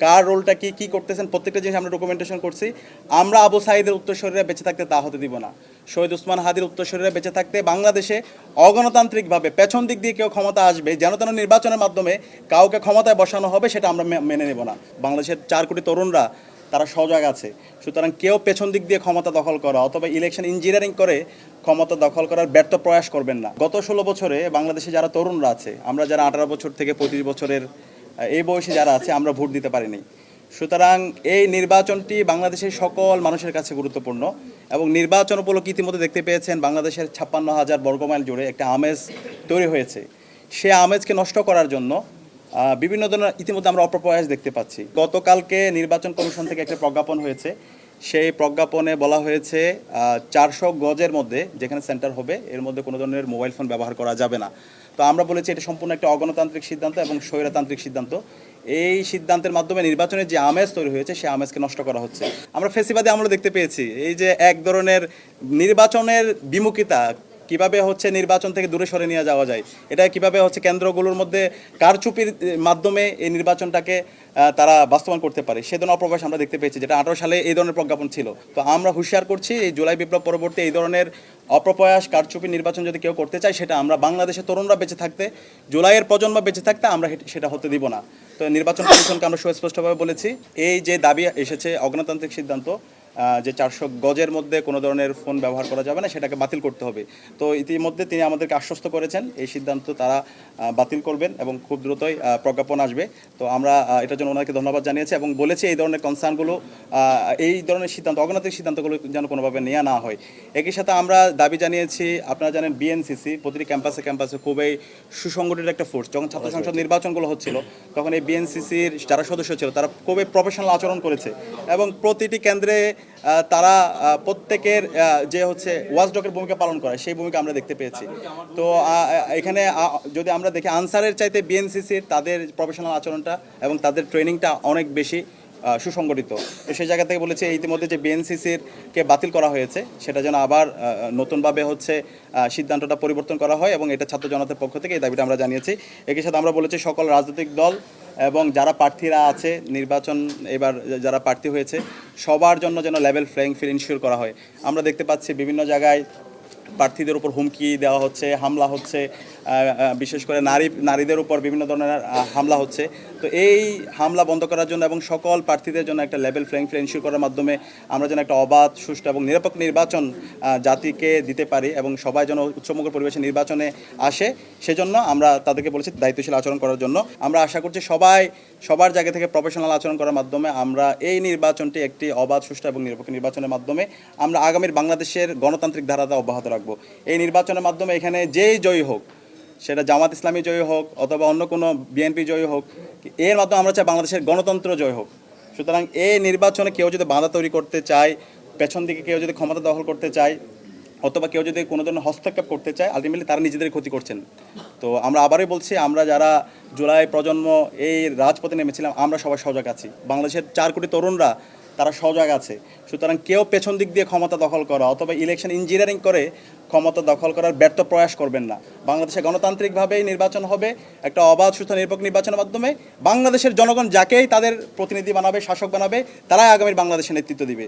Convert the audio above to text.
কার রোলটা কি কি করতেছেন প্রত্যেকটা জিনিস আমরা ডকুমেন্টেশন করছি। আমরা আবু সাঈদের উত্তরসূরিরা বেঁচে থাকতে তা হতে দিব না। শহীদ ওসমান হাদির উত্তরসূরিরা বেঁচে থাকতে বাংলাদেশে অগণতান্ত্রিকভাবে পেছন দিক দিয়ে কেউ ক্ষমতা আসবে, যেন তেন নির্বাচনের মাধ্যমে কাউকে ক্ষমতায় বসানো হবে, সেটা আমরা মেনে নেব না। বাংলাদেশের 4 কোটি তরুণরা তারা সজাগ আছে। সুতরাং কেউ পেছন দিক দিয়ে ক্ষমতা দখল করা অথবা ইলেকশন ইঞ্জিনিয়ারিং করে ক্ষমতা দখল করার ব্যর্থ প্রয়াস করবেন না। গত 16 বছরে বাংলাদেশে যারা তরুণরা আছে, আমরা যারা 18 বছর থেকে 25 বছরের এই বয়সে যারা আছে, আমরা ভোট দিতে পারিনি। সুতরাং এই নির্বাচনটি বাংলাদেশের সকল মানুষের কাছে গুরুত্বপূর্ণ এবং নির্বাচন উপলক্ষে ইতিমধ্যে দেখতে পেয়েছেন বাংলাদেশের 56,000 বর্গমাইল জুড়ে একটা আমেজ তৈরি হয়েছে। সে আমেজকে নষ্ট করার জন্য বিভিন্ন ধরনের ইতিমধ্যে আমরা অপপ্রয়াস দেখতে পাচ্ছি। গতকালকে নির্বাচন কমিশন থেকে একটা প্রজ্ঞাপন হয়েছে। সেই প্রজ্ঞাপনে বলা হয়েছে 400 গজের মধ্যে যেখানে সেন্টার হবে এর মধ্যে কোনো ধরনের মোবাইল ফোন ব্যবহার করা যাবে না। তো আমরা বলেছি এটা সম্পূর্ণ একটা অগণতান্ত্রিক সিদ্ধান্ত এবং স্বৈরতান্ত্রিক সিদ্ধান্ত। এই সিদ্ধান্তের মাধ্যমে নির্বাচনের যে আমেজ তৈরি হয়েছে সেই আমেজকে নষ্ট করা হচ্ছে। আমরা ফেসিবাদে আমরা দেখতে পেয়েছি এই যে এক ধরনের নির্বাচনের বিমুখিতা, কিভাবে হচ্ছে নির্বাচন থেকে দূরে সরে নিয়ে যাওয়া যায়, এটা কিভাবে হচ্ছে কেন্দ্রগুলোর মধ্যে কারচুপির মাধ্যমে এই নির্বাচনটাকে তারা বাস্তবায়ন করতে পারে, সে ধরনের অপপ্রয়াস আমরা দেখতে পেয়েছি, যেটা 18 সালে এই ধরনের প্রজ্ঞাপন ছিল। তো আমরা হুঁশিয়ার করছি এই জুলাই বিপ্লব পরবর্তী এই ধরনের অপপ্রয়াস কারচুপি নির্বাচন যদি কেউ করতে চায়, সেটা আমরা বাংলাদেশের তরুণরা বেঁচে থাকতে, জুলাইয়ের প্রজন্ম বেঁচে থাকতে আমরা সেটা হতে দিব না। তো নির্বাচন কমিশনকে আমরা সুস্পষ্টভাবে বলেছি এই যে দাবি এসেছে অগণতান্ত্রিক সিদ্ধান্ত, যে 400 গজের মধ্যে কোনো ধরনের ফোন ব্যবহার করা যাবে না, সেটাকে বাতিল করতে হবে। তো ইতিমধ্যে তিনি আমাদেরকে আশ্বস্ত করেছেন এই সিদ্ধান্ত তারা বাতিল করবেন এবং খুব দ্রুতই প্রজ্ঞাপন আসবে। তো আমরা এটার জন্য ওনাকে ধন্যবাদ জানিয়েছি এবং বলেছি এই ধরনের কনসার্নগুলো, এই ধরনের সিদ্ধান্ত অগণতান্ত্রিক সিদ্ধান্তগুলো যেন কোনোভাবে নেওয়া না হয়। একই সাথে আমরা দাবি জানিয়েছি, আপনারা জানেন বিএনসিসি প্রতিটি ক্যাম্পাসে খুবই সুসংগঠিত একটা ফোর্স। যখন ছাত্র সংসদ নির্বাচনগুলো হচ্ছিল তখন এই বিএনসিসির যারা সদস্য ছিল তারা খুবই প্রফেশনাল আচরণ করেছে এবং প্রতিটি কেন্দ্রে তারা প্রত্যেকের যে হচ্ছে ওয়াচডগের ভূমিকা পালন করে সেই ভূমিকা আমরা দেখতে পেয়েছি। তো এখানে যদি আমরা দেখি আনসারের চাইতে বিএনসিসির তাদের প্রফেশনাল আচরণটা এবং তাদের ট্রেনিংটা অনেক বেশি সুসংগঠিত। তো সেই জায়গা থেকে বলেছে ইতিমধ্যে যে বিএনসিসিরকে বাতিল করা হয়েছে সেটা যেন আবার নতুনভাবে হচ্ছে সিদ্ধান্তটা পরিবর্তন করা হয় এবং এটা ছাত্র জনতার পক্ষ থেকে এই দাবিটা আমরা জানিয়েছি। একই সাথে আমরা বলেছি সকল রাজনৈতিক দল এবং যারা প্রার্থীরা আছে নির্বাচন এবার যারা প্রার্থী হয়েছে সবার জন্য যেন লেভেল প্লেইং ফিল্ড ইনশিওর করা হয়। আমরা দেখতে পাচ্ছি বিভিন্ন জায়গায় প্রার্থীদের উপর হুমকি দেওয়া হচ্ছে, হামলা হচ্ছে, বিশেষ করে নারীদের উপর বিভিন্ন ধরনের হামলা হচ্ছে। তো এই হামলা বন্ধ করার জন্য এবং সকল প্রার্থীদের জন্য একটা লেভেল প্লেইং ফিল্ড ইনশিওর করার মাধ্যমে আমরা যেন একটা অবাধ, সুষ্ঠু এবং নিরপেক্ষ নির্বাচন জাতিকে দিতে পারি এবং সবাই যেন উৎসবমুখর পরিবেশে নির্বাচনে আসে, সেজন্য আমরা তাদেরকে বলেছি দায়িত্বশীল আচরণ করার জন্য। আমরা আশা করছি সবার জায়গা থেকে প্রফেশনাল আচরণ করার মাধ্যমে আমরা এই নির্বাচনটি একটি অবাধ, সুষ্ঠু এবং নিরপেক্ষ নির্বাচনের মাধ্যমে আমরা আগামীর বাংলাদেশের গণতান্ত্রিক ধারাটা অব্যাহত রাখবো। এই নির্বাচনের মাধ্যমে এখানে যেই জয়ী হোক, সেটা জামাত ইসলামী জয়ী হোক অথবা অন্য কোনো বিএনপি জয়ী হোক, এর মাধ্যমে আমরা চাই বাংলাদেশের গণতন্ত্র জয় হোক। সুতরাং এই নির্বাচনে কেউ যদি বাধা তৈরি করতে চায়, পেছন দিকে কেউ যদি ক্ষমতা দখল করতে চায় অথবা কেউ যদি কোনো ধরনের হস্তক্ষেপ করতে চায়, আলটিমেটলি তারা নিজেদের ক্ষতি করছেন। তো আমরা আবারই বলছি, আমরা যারা জুলাই প্রজন্ম এই রাজপথে নেমেছিলাম আমরা সবাই সজাগ আছি। বাংলাদেশের 4 কোটি তরুণরা তারা সজাগ আছে। সুতরাং কেউ পেছন দিক দিয়ে ক্ষমতা দখল করা অথবা ইলেকশন ইঞ্জিনিয়ারিং করে ক্ষমতা দখল করার ব্যর্থ প্রয়াস করবেন না। বাংলাদেশে গণতান্ত্রিকভাবেই নির্বাচন হবে, একটা অবাধ, সুস্থ, নিরপেক্ষ নির্বাচনের মাধ্যমে বাংলাদেশের জনগণ যাকেই তাদের প্রতিনিধি বানাবে, শাসক বানাবে, তারাই আগামীর বাংলাদেশের নেতৃত্ব দিবে।